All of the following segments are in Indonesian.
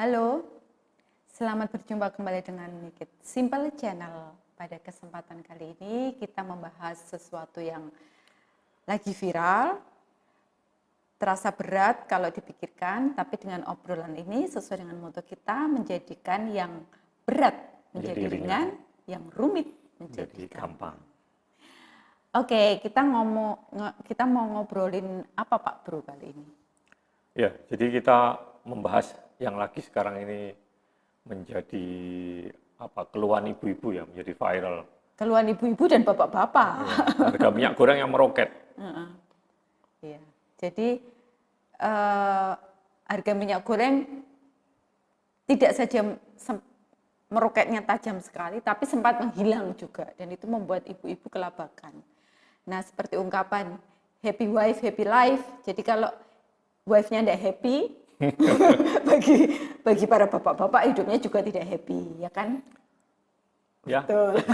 Halo, selamat berjumpa kembali dengan Nikit Simple Channel. Pada kesempatan kali ini kita membahas sesuatu yang lagi viral, terasa berat kalau dipikirkan, tapi dengan obrolan ini sesuai dengan moto kita menjadikan yang berat menjadi ringan, yang rumit menjadi gampang. Oke, kita mau ngobrolin apa Pak Bro kali ini? Ya, jadi kita membahas yang lagi sekarang ini menjadi keluhan ibu-ibu ya, menjadi viral. Keluhan ibu-ibu dan bapak-bapak. Ya, harga minyak goreng yang meroket. Iya, jadi harga minyak goreng tidak saja meroketnya tajam sekali, tapi sempat menghilang juga, dan itu membuat ibu-ibu kelabakan. Nah, seperti ungkapan happy wife, happy life. Jadi kalau wife-nya tidak happy, bagi para bapak-bapak hidupnya juga tidak happy, ya kan? Ya. Betul.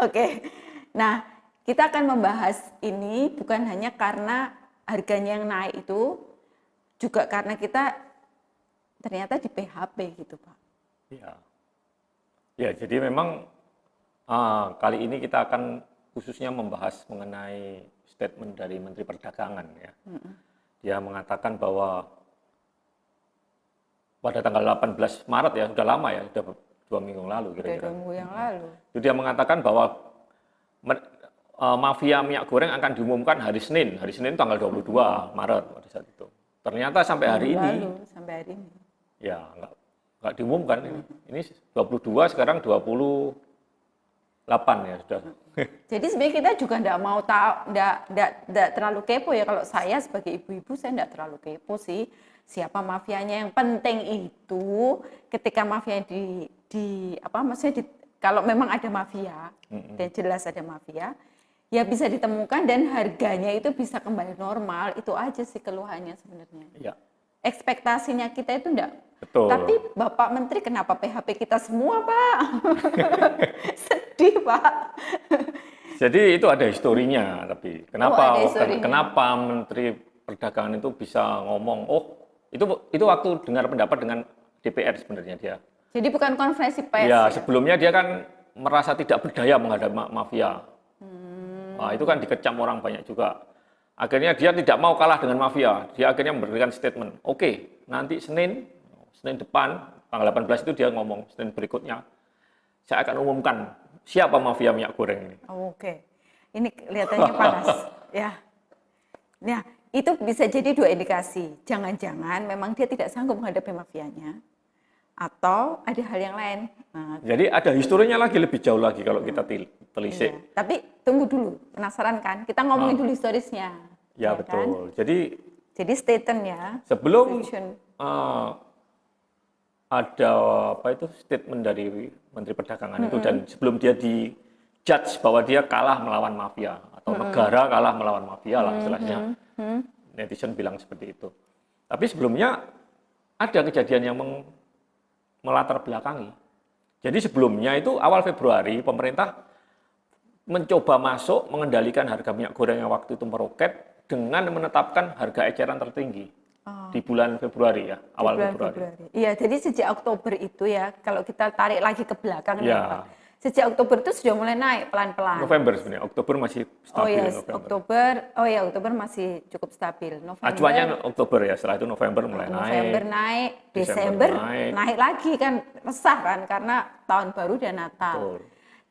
Oke. Nah, kita akan membahas ini bukan hanya karena harganya yang naik itu, juga karena kita ternyata di PHP gitu, Pak. Ya. Ya, jadi memang kali ini kita akan khususnya membahas mengenai statement dari Menteri Perdagangan ya. Dia mengatakan bahwa pada tanggal 18 Maret ya, sudah lama ya, sudah 2 minggu lalu kira-kira. 2 minggu yang lalu. Itu dia mengatakan bahwa mafia minyak goreng akan diumumkan hari Senin tanggal 22 Maret pada saat itu. Ternyata sampai hari ini, ya nggak diumumkan ini. Ini 22 sekarang 28 ya sudah. Jadi sebenarnya kita juga tidak mau tahu, tidak terlalu kepo ya. Kalau saya sebagai ibu-ibu saya tidak terlalu kepo sih siapa mafianya. Yang penting itu ketika mafia kalau memang ada mafia dan jelas ada mafia, ya bisa ditemukan dan harganya itu bisa kembali normal. Itu aja sih keluhannya sebenarnya. Ya. Ekspektasinya kita itu enggak. Betul. Tapi Bapak Menteri kenapa PHP kita semua, Pak? Sedih, Pak. Jadi itu ada historinya, tapi kenapa Menteri Perdagangan itu bisa ngomong, itu waktu dengar pendapat dengan DPR sebenarnya dia. Jadi bukan konferensi pers. Ya, sebelumnya dia kan merasa tidak berdaya menghadapi mafia. Nah, itu kan dikecam orang banyak juga. Akhirnya dia tidak mau kalah dengan mafia. Dia akhirnya memberikan statement, oke, nanti Senin depan, tanggal 18 itu dia ngomong, Senin berikutnya, saya akan umumkan siapa mafia minyak goreng ini. Oke. Ini kelihatannya panas. Ya. Nah, itu bisa jadi dua indikasi. Jangan-jangan memang dia tidak sanggup menghadapi mafianya, atau ada hal yang lain. Nah, jadi ada historinya lagi, lebih jauh lagi kalau kita telisik. Iya. Tapi tunggu dulu, penasaran kan? Kita ngomongin dulu historisnya. Ya, betul. Kan? Jadi statement ya. Sebelum ada statement dari Menteri Perdagangan itu, dan sebelum dia dijudge bahwa dia kalah melawan mafia atau negara kalah melawan mafia lah istilahnya. Netizen bilang seperti itu. Tapi sebelumnya ada kejadian yang melatar belakangi. Jadi sebelumnya itu awal Februari pemerintah mencoba masuk mengendalikan harga minyak goreng yang waktu itu meroket dengan menetapkan harga eceran tertinggi. Di bulan Februari ya, awal Februari. Iya, jadi sejak Oktober itu ya, kalau kita tarik lagi ke belakang ya, Pak. Sejak Oktober itu sudah mulai naik pelan-pelan. November sebenarnya, Oktober masih stabil. Oktober masih cukup stabil. November, acuannya Oktober ya, setelah itu November mulai naik. November naik, Desember naik lagi kan, resah kan karena tahun baru dan Natal. Betul.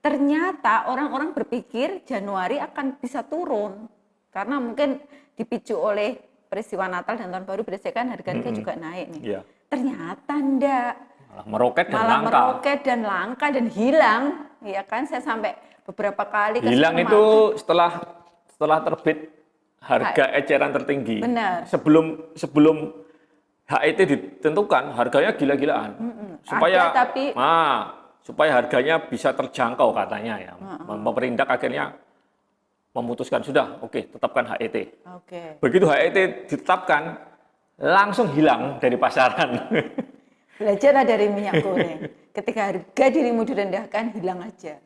Ternyata orang-orang berpikir Januari akan bisa turun karena mungkin dipicu oleh peristiwa Natal dan tahun baru, berdasarkan harga juga naik nih. Iya. Ternyata enggak. Malah meroket dan langka dan hilang, ya kan? Saya sampai beberapa kali hilang itu setelah terbit harga eceran tertinggi. Benar. Sebelum HET ditentukan, harganya gila-gilaan. Supaya harganya bisa terjangkau katanya ya. Pemerintah akhirnya memutuskan sudah, tetapkan HET. Begitu HET ditetapkan, langsung hilang dari pasaran. Belajarlah dari minyak goreng. Ketika harga dirimu direndahkan, hilang aja.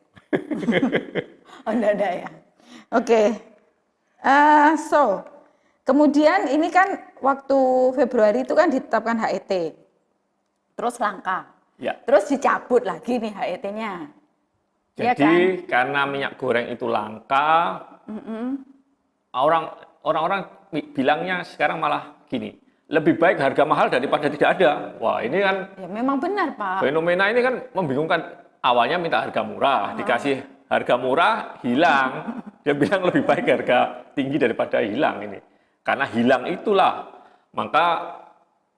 Enggak ada ya. Kemudian ini kan waktu Februari itu kan ditetapkan HET. terus langka. Ya. Terus dicabut lagi nih HET-nya. Jadi karena minyak goreng itu langka, orang-orang bilangnya sekarang malah gini, lebih baik harga mahal daripada tidak ada. Wah, ini kan Ya memang benar, Pak. fenomena ini kan membingungkan. Awalnya minta harga murah, dikasih harga murah, hilang. Dia bilang lebih baik harga tinggi daripada hilang ini. Karena hilang itulah, maka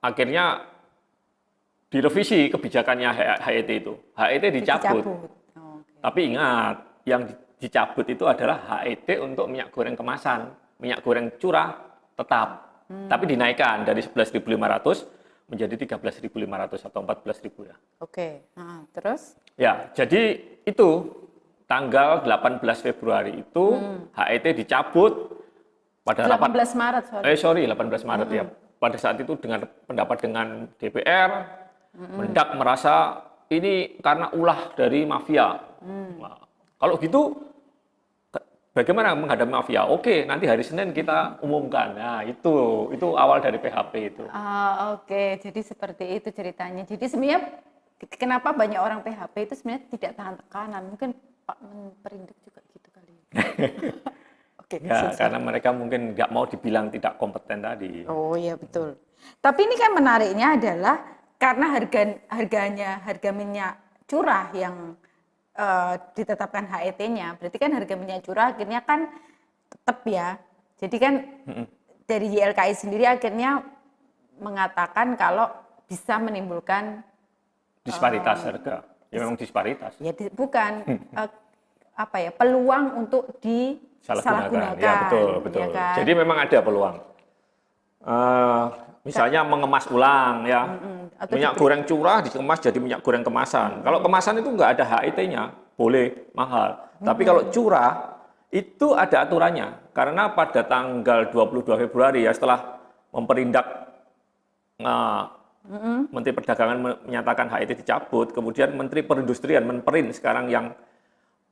akhirnya direvisi kebijakannya HET itu. HET dicabut. Tapi ingat, yang dicabut itu adalah HET untuk minyak goreng kemasan. Minyak goreng curah tetap. Tapi dinaikkan dari 11.500 menjadi 13.500 atau 14.000 ya. Oke. Nah, terus? Ya, jadi itu tanggal 18 Februari itu HET dicabut pada 18 Maret, sorry. 18 Maret ya. Pada saat itu dengan pendapat dengan DPR, Mendak merasa ini karena ulah dari mafia. Nah, kalau gitu bagaimana menghadapi mafia? Oke, nanti hari Senin kita umumkan. Nah, itu awal dari PHP itu. Oke, jadi seperti itu ceritanya. Jadi sebenarnya kenapa banyak orang PHP itu sebenarnya tidak tahan tekanan? Mungkin Pak Memperindik juga gitu kali. Oke, ya, karena mereka mungkin nggak mau dibilang tidak kompeten tadi. Oh iya betul. Tapi ini kan menariknya adalah karena harga minyak curah yang ditetapkan HET-nya, berarti kan harga minyak curah akhirnya kan tetap ya. Jadi kan dari YLKI sendiri akhirnya mengatakan kalau bisa menimbulkan disparitas harga. Ya memang disparitas. Ya bukan peluang untuk disalahgunakan. Ya betul. Ya kan? Jadi memang ada peluang. Misalnya mengemas ulang ya, minyak goreng curah dikemas jadi minyak goreng kemasan. Kalau kemasan itu nggak ada HET-nya, boleh mahal. Tapi kalau curah itu ada aturannya. Karena pada tanggal 22 Februari ya setelah memperindak Menteri Perdagangan menyatakan HET dicabut, kemudian Menteri Perindustrian Menperin sekarang yang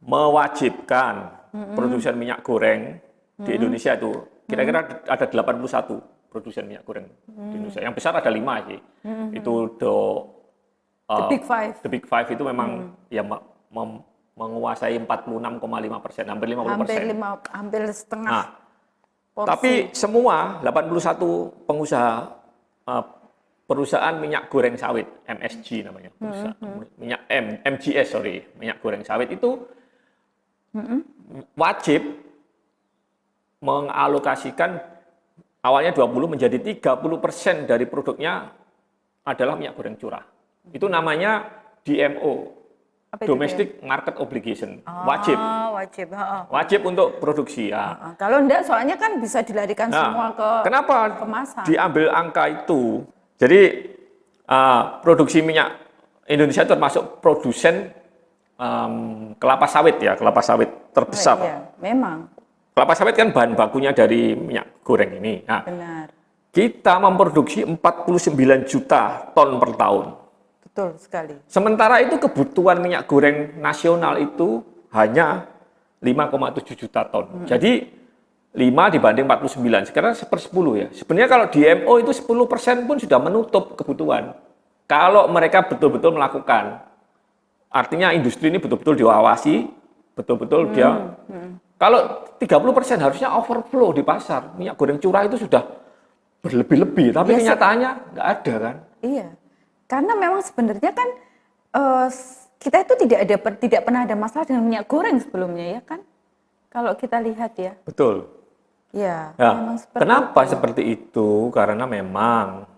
mewajibkan produsen minyak goreng di Indonesia itu kira-kira ada 81 produsen minyak goreng di Indonesia. Yang besar ada 5 sih. Itu The Big Five. The Big Five itu memang ya menguasai 46,5%, hampir 50%. Hampir setengah. Porsi. Tapi semua 81 pengusaha perusahaan minyak goreng sawit, MSG namanya, minyak MGS minyak goreng sawit itu wajib mengalokasikan awalnya 20 menjadi 30% dari produknya adalah minyak goreng curah. Itu namanya DMO, Domestic Market Obligation. Wajib. Wajib untuk produksi ya. Kalau enggak soalnya kan bisa dilarikan semua ke kenapa kemasan. Diambil angka itu? Jadi produksi minyak Indonesia termasuk produsen kelapa sawit ya, kelapa sawit terbesar. Iya, memang. Kelapa sawit kan bahan bakunya dari minyak goreng ini. Nah, benar. Kita memproduksi 49 juta ton per tahun. Betul sekali. Sementara itu kebutuhan minyak goreng nasional itu hanya 5,7 juta ton. Jadi 5 dibanding 49, sekarang 1/10 ya. Sebenarnya kalau DMO itu 10% pun sudah menutup kebutuhan. Kalau mereka betul-betul melakukan. Artinya industri ini betul-betul diawasi, betul-betul dia. Kalau 30% harusnya overflow di pasar. Minyak goreng curah itu sudah berlebih-lebih, tapi kenyataannya nggak ada kan? Iya, karena memang sebenarnya kan kita itu tidak pernah ada masalah dengan minyak goreng sebelumnya ya kan? Kalau kita lihat ya. Betul. Ya, Ya, memang seperti kenapa itu. seperti itu? Karena memang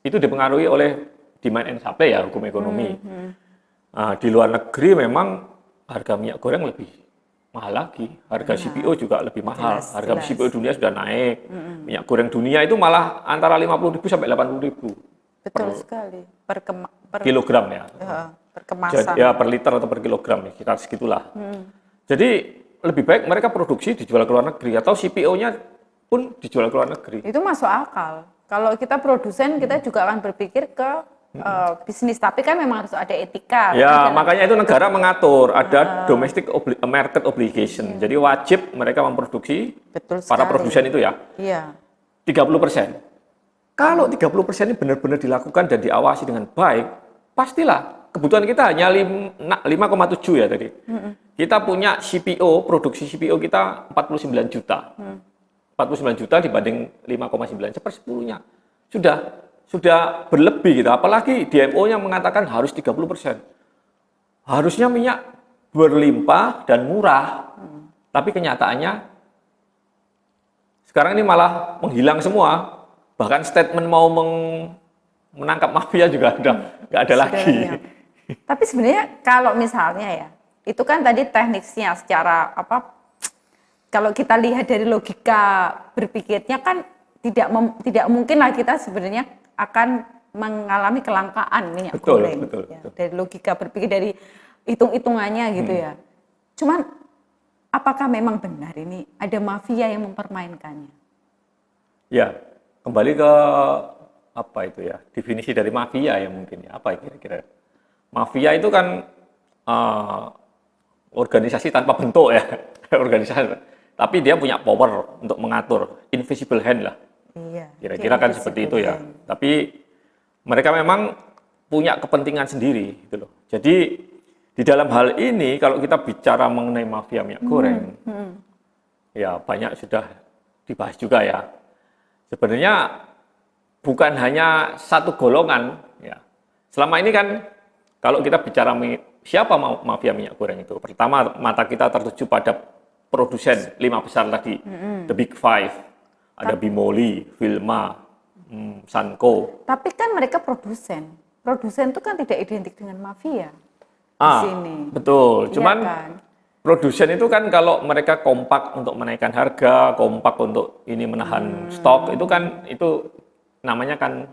itu dipengaruhi oleh demand and supply ya, hukum ekonomi. Nah, di luar negeri memang harga minyak goreng lebih mahal lagi, harga CPO juga lebih mahal, harga CPO dunia sudah naik, minyak goreng dunia itu malah antara 50.000 sampai 80.000 Betul sekali per kilogram ya, per kemasan. ya per liter atau per kilogram ya, kita segitulah. Jadi lebih baik mereka produksi dijual ke luar negeri atau CPO-nya pun dijual ke luar negeri. Itu masuk akal. Kalau kita produsen kita juga akan berpikir ke bisnis, tapi kan memang harus ada etika. Ya, makanya itu negara mengatur ada domestic market obligation. Jadi wajib mereka memproduksi para produsen itu ya. Iya. 30%. Kalau 30% ini benar-benar dilakukan dan diawasi dengan baik, pastilah kebutuhan kita hanya 5,7 ya tadi. Kita punya CPO, produksi CPO kita 49 juta. 49 juta dibanding 5,9, sepersepuluhnya. Sudah berlebih gitu. Apalagi DMO-nya mengatakan harus 30%. Harusnya minyak berlimpah dan murah. Tapi kenyataannya sekarang ini malah menghilang semua. Bahkan statement mau menangkap mafia juga udah nggak ada lagi. Tapi sebenarnya kalau misalnya ya, itu kan tadi teknisnya secara apa? Kalau kita lihat dari logika berpikirnya kan tidak mungkin lah kita sebenarnya akan mengalami kelangkaan minyak goreng. Betul. Dari logika berpikir dari hitung-hitungannya gitu ya. Cuman apakah memang benar ini ada mafia yang mempermainkannya? Ya, kembali ke apa itu ya, definisi dari mafia ya mungkin ya, apa kira-kira. Mafia itu kan organisasi tanpa bentuk ya, organisasi. Tapi dia punya power untuk mengatur, invisible hand lah. Iya. Kira-kira kan seperti itu ya. Tapi mereka memang punya kepentingan sendiri gitu loh. Jadi di dalam hal ini kalau kita bicara mengenai mafia minyak goreng, ya banyak sudah dibahas juga ya. Sebenarnya bukan hanya satu golongan ya. Selama ini kan kalau kita bicara siapa mafia minyak goreng itu, pertama mata kita tertuju pada produsen 5 besar tadi, the big five, ada Bimoli, Vilma, Sanko. Tapi kan mereka produsen itu kan tidak identik dengan mafia di sini. Betul, cuman iya kan? produsen itu kan kalau mereka kompak untuk menaikkan harga, kompak untuk ini menahan stok, itu namanya kan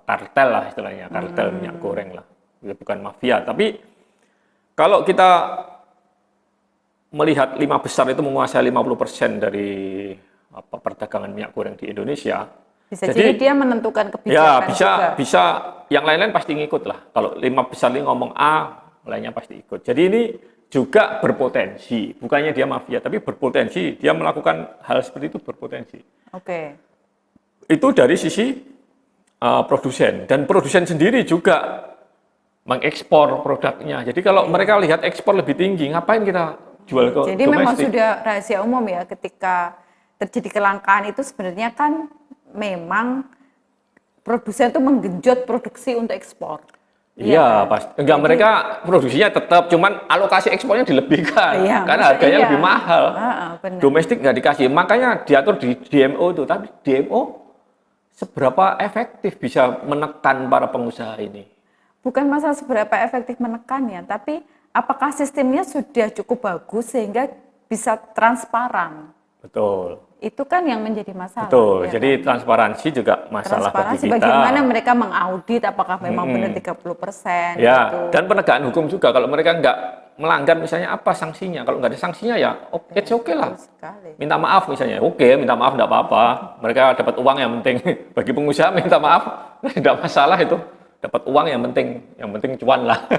kartel lah istilahnya, kartel minyak goreng lah, bukan mafia. Tapi kalau kita melihat 5 besar itu menguasai 50% dari perdagangan minyak goreng di Indonesia. Jadi dia menentukan kebijakan ya, juga. bisa yang lain-lain pasti ngikut lah. Kalau 5 besar ini ngomong A, lainnya pasti ikut. Jadi ini juga berpotensi, bukannya dia mafia, tapi berpotensi dia melakukan hal seperti itu berpotensi. Oke. Itu dari sisi produsen, dan produsen sendiri juga mengekspor produknya. Jadi kalau mereka lihat ekspor lebih tinggi, ngapain kita jual ke Jadi domestik? memang sudah rahasia umum ya, ketika terjadi kelangkaan itu sebenarnya kan memang produsen itu menggenjot produksi untuk ekspor. Iya, pasti. Enggak, mereka produksinya tetap, cuman alokasi ekspornya dilebihkan, karena harganya lebih mahal. Domestik nggak dikasih, makanya diatur di DMO itu. Tapi DMO seberapa efektif bisa menekan para pengusaha ini? Bukan masalah seberapa efektif menekannya, tapi apakah sistemnya sudah cukup bagus sehingga bisa transparan? Betul. Itu kan yang menjadi masalah. Betul. Ya Jadi kan? transparansi juga masalah bagi kita. Bagaimana mereka mengaudit apakah memang benar 30%. Ya, gitu. dan penegakan hukum juga. Kalau mereka nggak melanggar misalnya apa sanksinya? Kalau nggak ada sanksinya ya it's okay lah. Minta maaf misalnya. Oke, minta maaf nggak apa-apa. Mereka dapat uang yang penting. Bagi pengusaha minta maaf nggak masalah itu. Dapat uang yang penting cuan lah.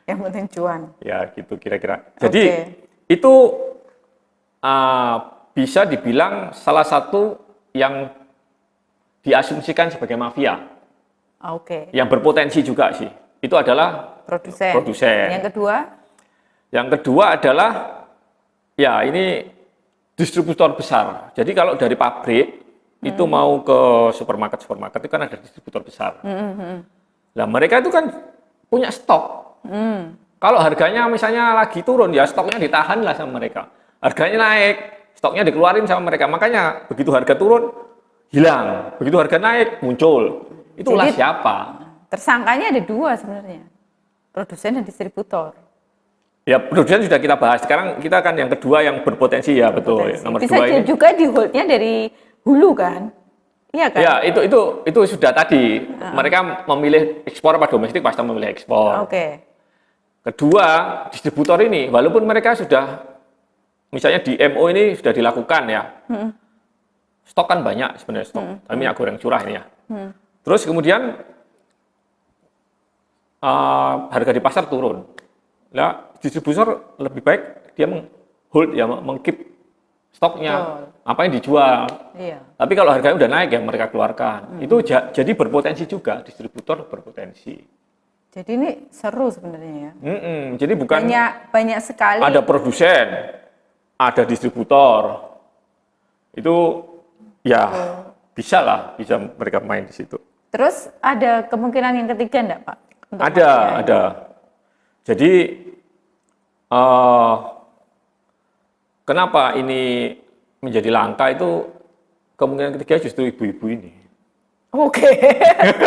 Yang penting cuan. Ya gitu kira-kira. Jadi itu bisa dibilang salah satu yang diasumsikan sebagai mafia. Yang berpotensi juga sih. Itu adalah produsen. Yang kedua adalah ya ini distributor besar. Jadi kalau dari pabrik itu mau ke supermarket itu kan ada distributor besar. Nah mereka itu kan punya stok. Kalau harganya misalnya lagi turun ya stoknya ditahan lah sama mereka. Harganya naik, stoknya dikeluarin sama mereka. Makanya begitu harga turun hilang, begitu harga naik muncul. Itulah siapa? Tersangkanya ada 2 sebenarnya, produsen dan distributor. Ya produsen sudah kita bahas. Sekarang kita kan yang kedua yang berpotensi ya betul. Nomor bisa 2 ini juga di holdnya dari hulu kan? Iya kan? Ya itu sudah tadi. Mereka memilih ekspor apa domestik pasti memilih ekspor. Kedua distributor ini walaupun mereka sudah misalnya di MO ini sudah dilakukan ya. Stok kan banyak sebenarnya stok. Tapi minyak goreng curah ini ya. Terus kemudian harga di pasar turun. Nah, distributor lebih baik dia meng-hold ya, meng-keep stoknya. apa yang dijual. Iya. Tapi kalau harganya udah naik ya mereka keluarkan. Itu jadi berpotensi juga, distributor berpotensi. Jadi ini seru sebenarnya ya. Jadi bukan Banyak sekali. ada produsen, ada distributor. Itu ya bisa mereka main di situ. Terus ada kemungkinan yang ketiga enggak, Pak? Untuk Ada. Jadi kenapa ini menjadi langka itu kemungkinan ketiga justru ibu-ibu ini. Oke.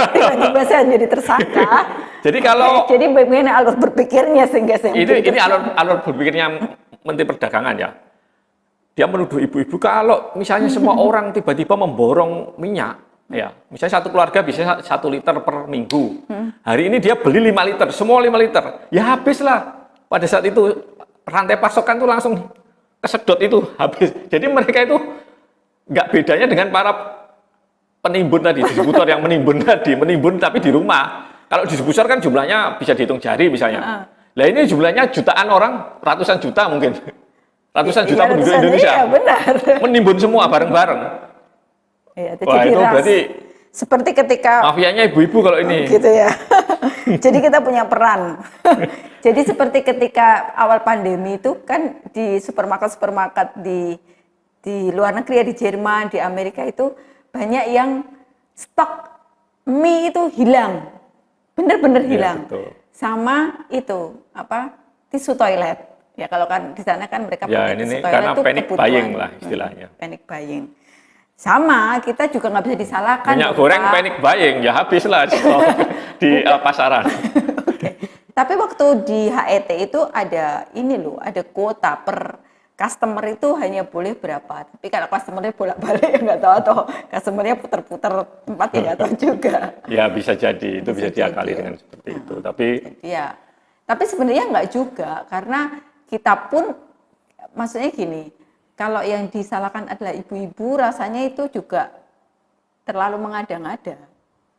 Tiba-tiba saya jadi tersangka. Jadi kalau jadi bagaimana alur berpikirnya sehingga saya ini alur berpikirnya Menteri Perdagangan ya. Dia menuduh ibu-ibu kalau misalnya semua orang tiba-tiba memborong minyak, ya, misalnya satu keluarga bisa 1 liter per minggu. Hari ini dia beli 5 liter, semua 5 liter. Ya habislah. Pada saat itu rantai pasokan itu langsung kesedot itu habis. Jadi mereka itu nggak bedanya dengan para penimbun tadi, distributor yang menimbun tapi di rumah. Kalau distributor kan jumlahnya bisa dihitung jari misalnya. Nah ini jumlahnya jutaan orang, ratusan juta mungkin. Ratusan juta penduduk Indonesia. Iya, benar. Menimbun semua bareng-bareng. Iya, Wah, itu berarti seperti ketika mafianya ibu-ibu kalau ini. Gitu ya. Jadi kita punya peran. Jadi seperti ketika awal pandemi itu kan di supermarket di luar negeri ya, di Jerman, di Amerika itu banyak yang stok mie itu hilang. Benar-benar hilang. Betul. Sama itu tisu toilet. Ya kalau kan di sana kan mereka ya, pakai tisu toilet karena itu panic kebutuhan. buying lah istilahnya. Panic buying. Sama, kita juga nggak bisa disalahkan. Minyak goreng panic buying, ya habislah di pasaran. Okay. Tapi waktu di HET itu ada ada kuota per customer itu hanya boleh berapa. Tapi kalau customernya bolak-balik ya nggak tahu, atau customernya putar-putar tempat ya nggak tahu juga. Ya bisa jadi, itu bisa diakali dengan seperti itu. Tapi sebenarnya nggak juga, karena kita pun, maksudnya gini, kalau yang disalahkan adalah ibu-ibu, rasanya itu juga terlalu mengada-ngada.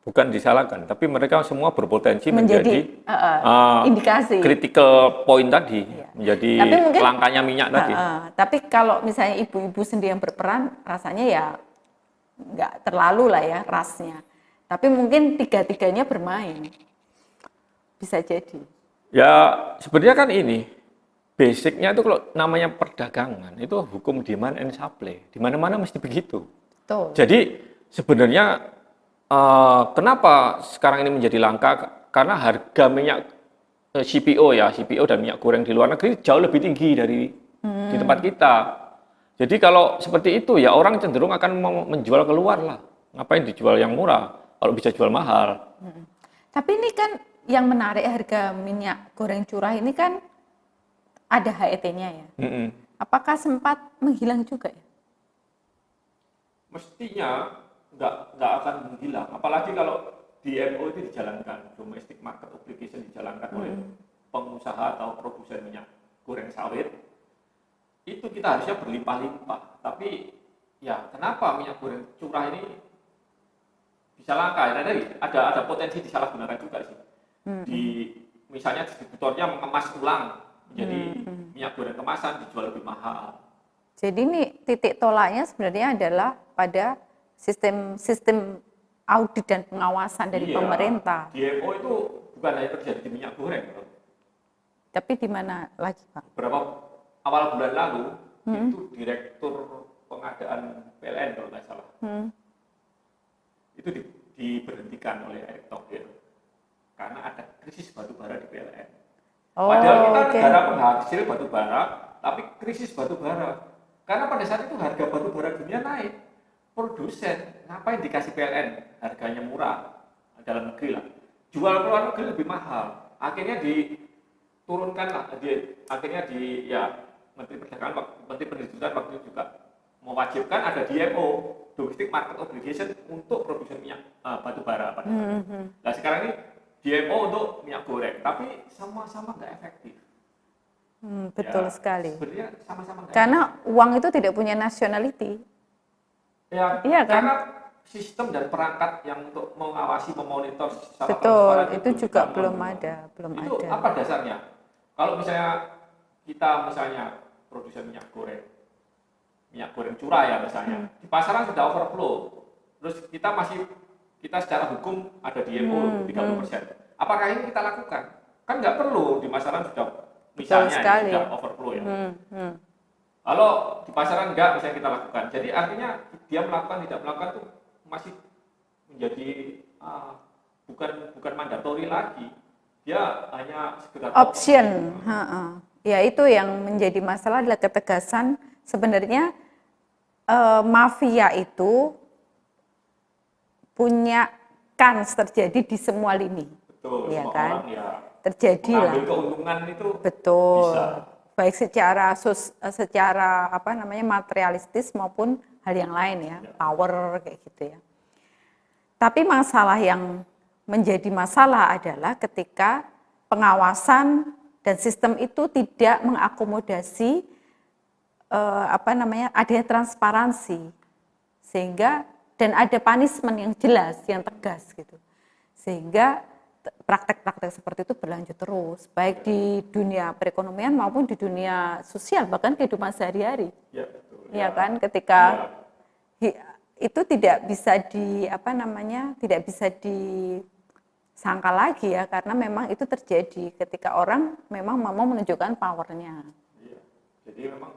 Bukan disalahkan, tapi mereka semua berpotensi menjadi indikasi. Critical point tadi, menjadi mungkin, langkanya minyak tadi. Tapi kalau misalnya ibu-ibu sendiri yang berperan, rasanya ya nggak terlalu lah ya rasnya. Tapi mungkin tiga-tiganya bermain. Bisa jadi. Ya sebenarnya kan ini, basicnya itu kalau namanya perdagangan, itu hukum demand and supply. Di mana-mana mesti begitu. Betul. Jadi sebenarnya kenapa sekarang ini menjadi langka? Karena harga minyak CPO dan minyak goreng di luar negeri jauh lebih tinggi dari di tempat kita. Jadi kalau seperti itu ya orang cenderung akan menjual keluar lah. Ngapain dijual yang murah kalau bisa jual mahal? Tapi ini kan yang menarik, harga minyak goreng curah ini kan ada HET-nya ya. Apakah sempat menghilang juga ya? Mestinya nggak akan menghilang. Apalagi kalau DMO itu dijalankan, domestic market obligation dijalankan oleh pengusaha atau produsen minyak goreng sawit. Itu kita harusnya berlimpah-limpah. Tapi ya kenapa minyak goreng curah ini bisa langka? Ada potensi disalahgunakan juga sih. Misalnya distributornya mengemas ulang menjadi minyak goreng kemasan, dijual lebih mahal. Jadi ini titik tolaknya sebenarnya adalah pada sistem audit dan pengawasan dari pemerintah. DMO itu bukan hanya terjadi di minyak goreng, tapi di mana lagi, Pak? Beberapa awal bulan lalu itu direktur pengadaan PLN kalau nggak salah, itu diberhentikan oleh Erick Thohir karena ada krisis batubara di PLN. Padahal kita negara penghasil batubara, tapi krisis batubara. Karena pada saat itu harga batubara dunia naik. Produsen ngapain dikasih PLN, harganya murah dalam negeri lah, jual ke luar negeri lebih mahal. Akhirnya diturunkan lah, Menteri Perdagangan, Menteri Perindustrian waktu itu juga mewajibkan ada DMO, domestic market obligation, untuk produsen minyak batubara. Nah sekarang ini DMO untuk minyak goreng, tapi sama-sama nggak efektif. Betul sekali. Sebenarnya sama-sama nggak. Karena uang itu tidak punya nationality. Ya, iya kan? Karena sistem dan perangkat yang untuk mengawasi, memonitor secara betul, itu juga belum ada. Itu apa dasarnya? Kalau misalnya kita produsen minyak goreng, minyak goreng curah ya misalnya, di pasaran sudah overflow, terus kita secara hukum ada DMO 30%. Apakah ini kita lakukan? Kan nggak perlu, di pasaran sudah misalnya ini sudah overflow ya. Kalau di pasaran enggak, misalnya kita lakukan. Jadi artinya dia melakukan tidak melakukan itu masih menjadi bukan mandatori lagi. Dia hanya sekedar option. Ya itu yang menjadi masalah adalah ketegasan. Sebenarnya mafia itu punya kans terjadi di semua lini. Betul, ya semua kan? Orang ya terjadi lah. keuntungan itu betul. Bisa. Baik secara materialistis maupun hal yang lain ya, power kayak gitu ya. Tapi masalah yang menjadi masalah adalah ketika pengawasan dan sistem itu tidak mengakomodasi adanya transparansi, sehingga dan ada punishment yang jelas, yang tegas gitu, sehingga praktek-praktek seperti itu berlanjut terus, baik di dunia perekonomian maupun di dunia sosial, bahkan kehidupan sehari-hari. Ya, betul. Ya kan, ketika itu tidak bisa tidak bisa disangka lagi ya, karena memang itu terjadi ketika orang memang mau menunjukkan powernya. Ya. Jadi memang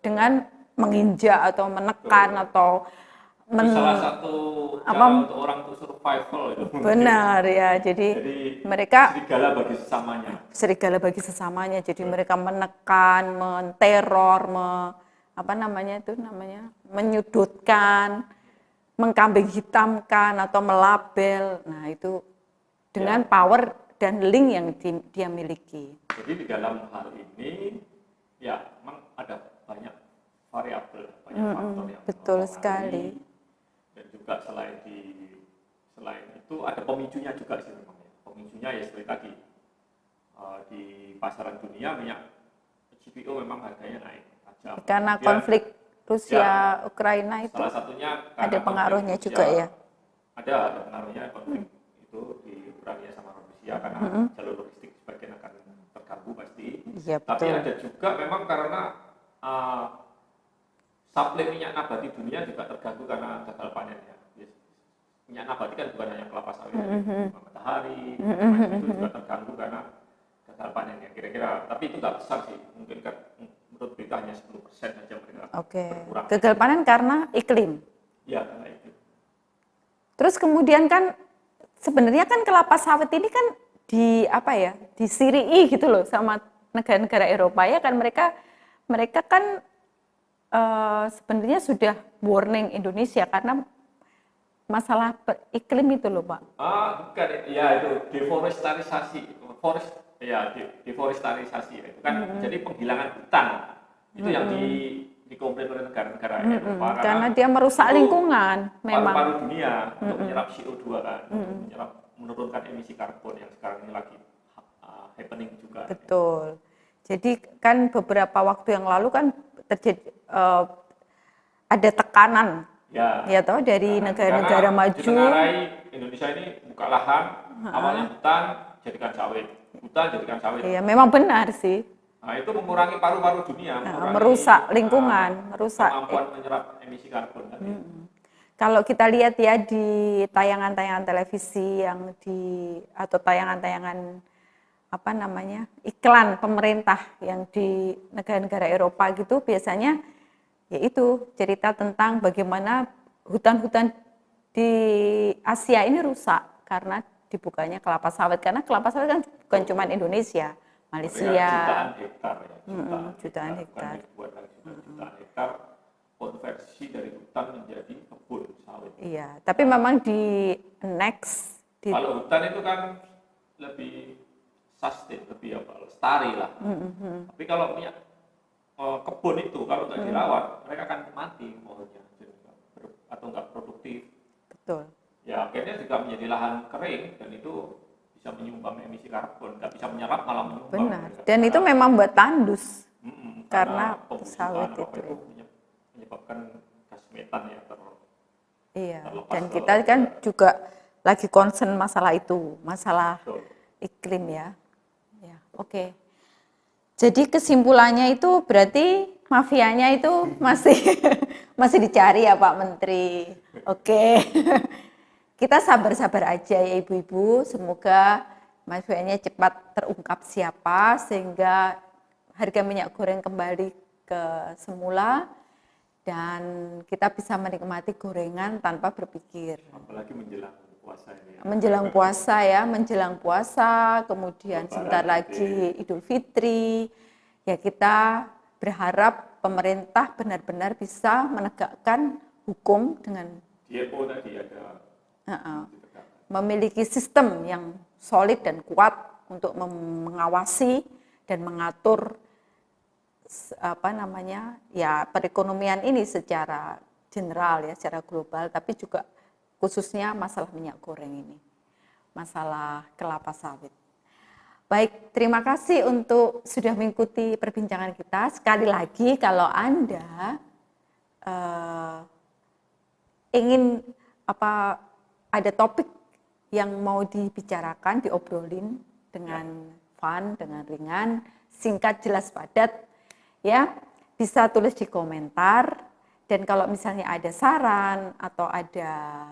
dengan menginjak atau menekan atau salah satu cara untuk orang untuk survival itu. Benar ya, jadi mereka serigala bagi sesamanya. Jadi mereka menekan, menteror, menyudutkan, mengkambing hitamkan atau melabel. Nah itu dengan power dan link yang dia miliki. Jadi di dalam hal ini ya memang ada banyak variabel, banyak faktor yang betul sekali. Dan juga selain itu ada pemicunya juga sih memang. Pemicunya ya seperti tadi di pasaran dunia minyak CPO memang harganya naik tajam. Karena konflik Rusia Ukraina itu salah satunya ada pengaruhnya Rusia, juga ya. Ada pengaruhnya konflik itu di Ukraina sama Rusia karena jalur logistik sebagian akan terganggu pasti. Ya, tapi ada juga memang karena suplai minyak nabati dunia juga terganggu karena gagal panennya. Minyak nabati kan bukan hanya kelapa sawit, matahari, itu juga terganggu karena gagal panennya. Kira-kira, tapi itu nggak besar sih, mungkin kan menurut berita hanya 10% saja mereka berkurang. Gagal panen karena iklim. Ya, karena iklim. Terus kemudian kan sebenarnya kan kelapa sawit ini kan disirii gitu loh sama negara-negara Eropa ya kan, mereka kan sebenarnya sudah warning Indonesia karena masalah iklim itu loh Pak. Bukan, ya itu deforestasi, deforestasi itu kan jadi penghilangan hutan itu yang dikomplain oleh negara-negara Eropa karena dia merusak lingkungan memang. Paru-paru dunia untuk menyerap CO2 kan, menurunkan emisi karbon yang sekarang ini lagi happening juga. Betul. Jadi kan beberapa waktu yang lalu kan terjadi ada tekanan dari negara-negara maju. Indonesia ini buka lahan, awalnya hutan jadikan sawit. Iya, memang benar sih. Nah, itu mengurangi paru-paru dunia, merusak lingkungan, merusak kemampuan menyerap emisi karbon. Kalau kita lihat ya di tayangan-tayangan televisi atau tayangan-tayangan iklan pemerintah yang di negara-negara Eropa gitu, biasanya yaitu cerita tentang bagaimana hutan-hutan di Asia ini rusak karena dibukanya kelapa sawit, karena kelapa sawit kan bukan cuma Indonesia, Malaysia. Jutaan hektar. Jutaan hektar konversi dari hutan menjadi kebun sawit. Iya, tapi memang kalau hutan itu kan lebih sustain, lebih lestari lah. Tapi kalau punya kebun itu kalau nggak dirawat, mereka akan mati pohonnya atau nggak produktif. Betul. Ya akhirnya juga menjadi lahan kering dan itu bisa menyumbang emisi karbon, nggak bisa menyerap malah menyumbang. Benar. Dan itu memang buat tandus karena sawit itu menyebabkan gas metan ya Iya. Dan kita kan juga lagi concern masalah itu, masalah iklim ya. Ya, oke. Jadi kesimpulannya itu berarti mafianya itu masih masih dicari ya Pak Menteri. Oke. Kita sabar-sabar aja ya Ibu-ibu, semoga mafianya cepat terungkap siapa sehingga harga minyak goreng kembali ke semula dan kita bisa menikmati gorengan tanpa berpikir. Apalagi menjelang puasa ini. Menjelang puasa ya, menjelang puasa, kemudian Lebaran sebentar lagi Idul Fitri. Ya kita berharap pemerintah benar-benar bisa menegakkan hukum dengan DPO tadi ada memiliki sistem yang solid dan kuat untuk mengawasi dan mengatur ya perekonomian ini secara general ya, secara global, tapi juga khususnya masalah minyak goreng ini, masalah kelapa sawit. Baik, terima kasih untuk sudah mengikuti perbincangan kita. Sekali lagi, kalau Anda ingin ada topik yang mau dibicarakan, diobrolin dengan fun, dengan ringan, singkat, jelas, padat, ya bisa tulis di komentar. Dan kalau misalnya ada saran atau ada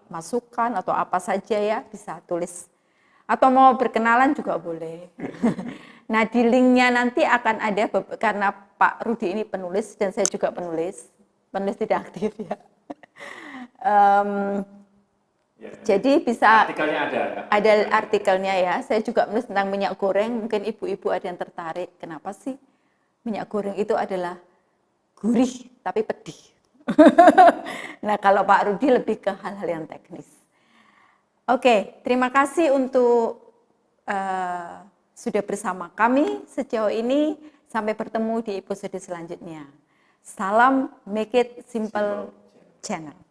masukan atau apa saja ya bisa tulis. Atau mau berkenalan juga boleh. Nah di linknya nanti akan ada, karena Pak Rudi ini penulis dan saya juga penulis tidak aktif ya. Jadi bisa artikelnya ada artikelnya ya. Saya juga menulis tentang minyak goreng. Mungkin ibu-ibu ada yang tertarik. Kenapa sih minyak goreng itu adalah gurih tapi pedih? Nah kalau Pak Rudi lebih ke hal-hal yang teknis. Oke, terima kasih untuk sudah bersama kami sejauh ini. Sampai bertemu di episode selanjutnya. Salam Make It Simple Channel.